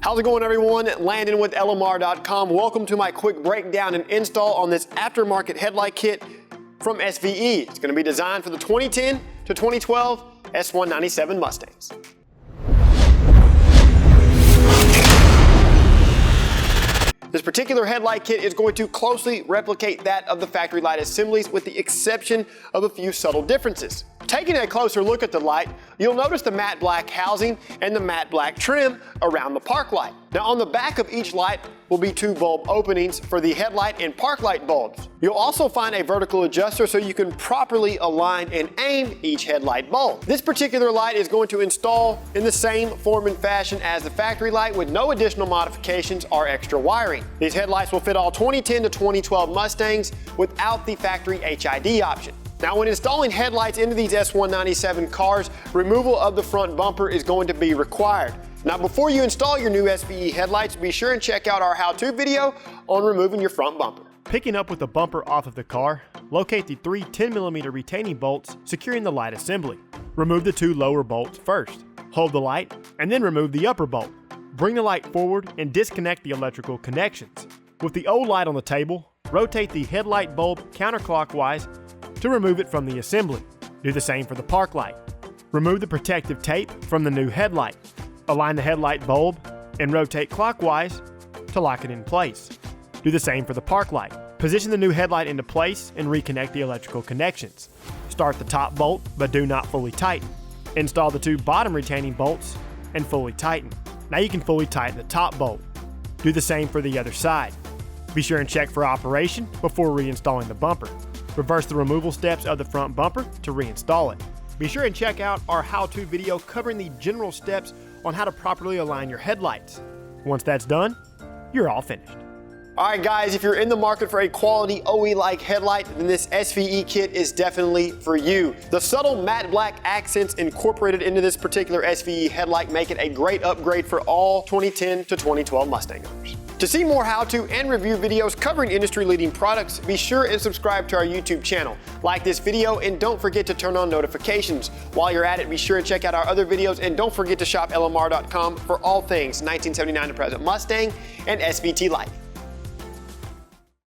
How's it going, everyone? Landon with LMR.com. Welcome to my quick breakdown and install on this aftermarket headlight kit from SVE. It's going to be designed for the 2010 to 2012 S197 Mustangs. This particular headlight kit is going to closely replicate that of the factory light assemblies with the exception of a few subtle differences. Taking a closer look at the light, you'll notice the matte black housing and the matte black trim around the park light. Now on the back of each light will be two bulb openings for the headlight and park light bulbs. You'll also find a vertical adjuster so you can properly align and aim each headlight bulb. This particular light is going to install in the same form and fashion as the factory light with no additional modifications or extra wiring. These headlights will fit all 2010 to 2012 Mustangs without the factory HID option. Now when installing headlights into these S197 cars, removal of the front bumper is going to be required. Now before you install your new SVE headlights, be sure and check out our how-to video on removing your front bumper. Picking up with the bumper off of the car, locate the three 10mm retaining bolts securing the light assembly. Remove the two lower bolts first. Hold the light and then remove the upper bolt. Bring the light forward and disconnect the electrical connections. With the old light on the table, rotate the headlight bulb counterclockwise to remove it from the assembly. Do the same for the park light. Remove the protective tape from the new headlight. Align the headlight bulb and rotate clockwise to lock it in place. Do the same for the park light. Position the new headlight into place and reconnect the electrical connections. Start the top bolt, but do not fully tighten. Install the two bottom retaining bolts and fully tighten. Now you can fully tighten the top bolt. Do the same for the other side. Be sure and check for operation before reinstalling the bumper. Reverse the removal steps of the front bumper to reinstall it. Be sure and check out our how-to video covering the general steps on how to properly align your headlights. Once that's done, you're all finished. Alright guys, if you're in the market for a quality OE-like headlight, then this SVE kit is definitely for you. The subtle matte black accents incorporated into this particular SVE headlight make it a great upgrade for all 2010 to 2012 Mustang owners. To see more how-to and review videos covering industry-leading products, be sure and subscribe to our YouTube channel. Like this video and don't forget to turn on notifications. While you're at it, be sure and check out our other videos and don't forget to shop LMR.com for all things 1979 to present Mustang and SVT life.